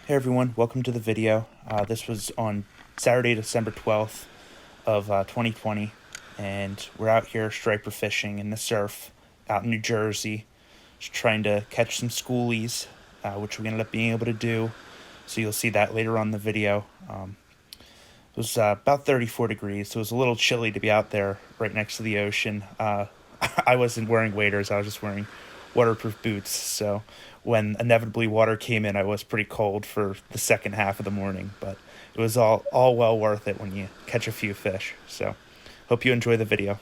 Hey everyone, welcome to the video. This was on Saturday, December 12th of 2020, and we're out here striper fishing in the surf out in New Jersey, just trying to catch some schoolies, which we ended up being able to do, so you'll see that later on in the video. It was about 34 degrees, so it was a little chilly to be out there right next to the ocean. I wasn't wearing waders, I was just wearing waterproof boots, so when inevitably water came in, I was pretty cold for the second half of the morning, but it was all well worth it when you catch a few fish. So, hope you enjoy the video.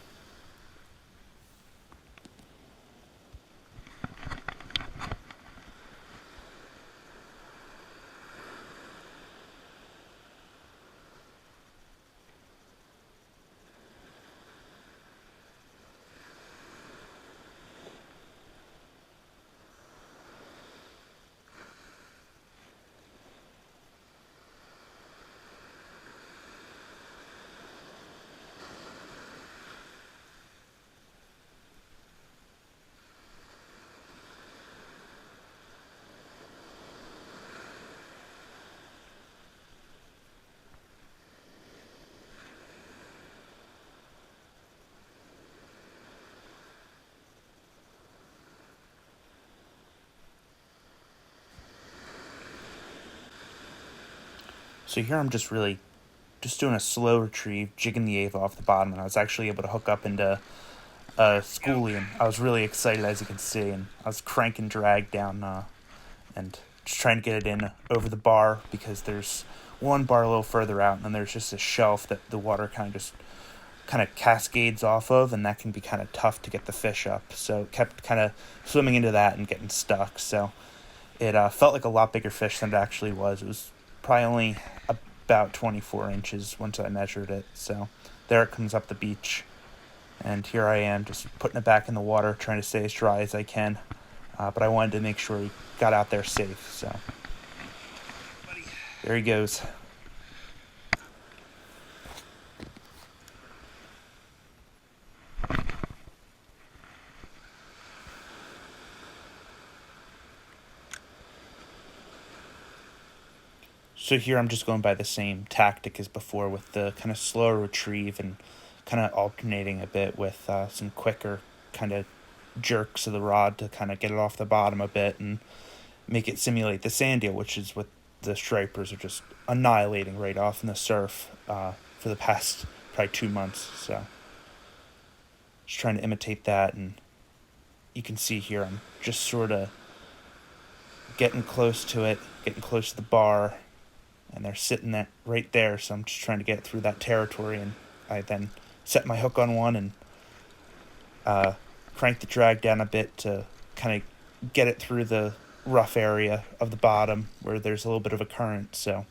So here I'm just doing a slow retrieve, jigging the Ava off the bottom, and I was actually able to hook up into a schoolie, and I was really excited, as you can see, and I was cranking drag down and just trying to get it in over the bar, because there's one bar a little further out, and then there's just a shelf that the water kind of cascades off of, and that can be kind of tough to get the fish up. So it kept kind of swimming into that and getting stuck. So it felt like a lot bigger fish than it actually was. It was probably only about 24 inches once I measured it. So there it comes up the beach. And here I am just putting it back in the water, trying to stay as dry as I can. But I wanted to make sure he got out there safe. So there he goes. So here I'm just going by the same tactic as before, with the kind of slower retrieve and kind of alternating a bit with some quicker kind of jerks of the rod to kind of get it off the bottom a bit and make it simulate the sand eel, which is what the stripers are just annihilating right off in the surf for the past probably 2 months. So just trying to imitate that, and you can see here I'm just sort of getting close to it, getting close to the bar, and they're sitting there right there. So I'm just trying to get through that territory, and I then set my hook on one and crank the drag down a bit to kind of get it through the rough area of the bottom where there's a little bit of a current. So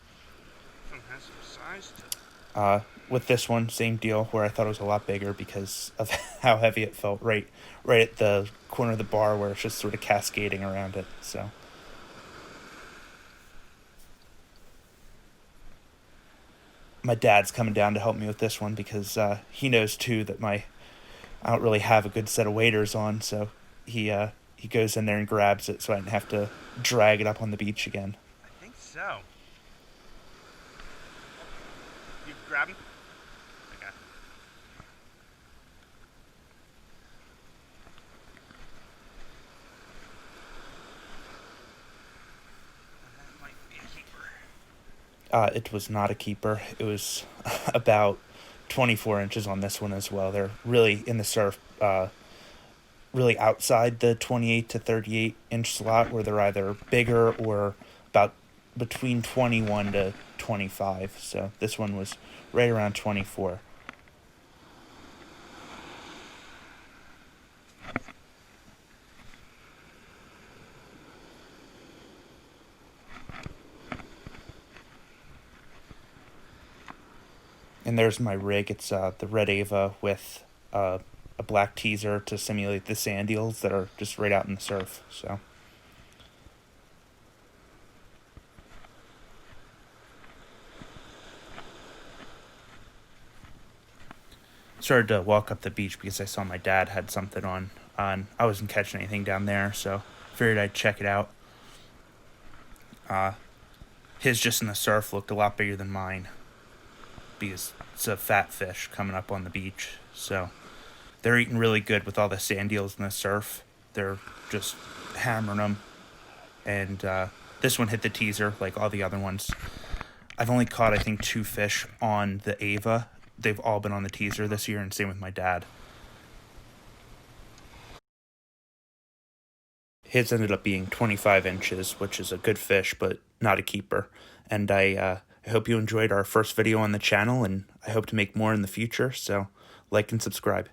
with this one, same deal, where I thought it was a lot bigger because of how heavy it felt right at the corner of the bar, where it's just sort of cascading around it. So my dad's coming down to help me with this one, because he knows too that I don't really have a good set of waders on, so he goes in there and grabs it, so I didn't have to drag it up on the beach again. I think so. You grab him? Okay. That might be a keeper. It was not a keeper. It was about 24 inches on this one as well. They're really in the surf, really outside the 28 to 38 inch slot, where they're either bigger or about between 21 to 25. So this one was right around 24. And there's my rig. It's the red Ava with a black teaser to simulate the sand eels that are just right out in the surf. So started to walk up the beach because I saw my dad had something on. I wasn't catching anything down there, so figured I'd check it out. his just in the surf looked a lot bigger than mine because it's a fat fish coming up on the beach. So they're eating really good with all the sand eels in the surf. They're just hammering them. And this one hit the teaser like all the other ones. I've only caught, I think, 2 fish on the Ava. They've all been on the teaser this year, and same with my dad. His ended up being 25 inches, which is a good fish, but not a keeper. And I hope you enjoyed our first video on the channel, and I hope to make more in the future, so like and subscribe.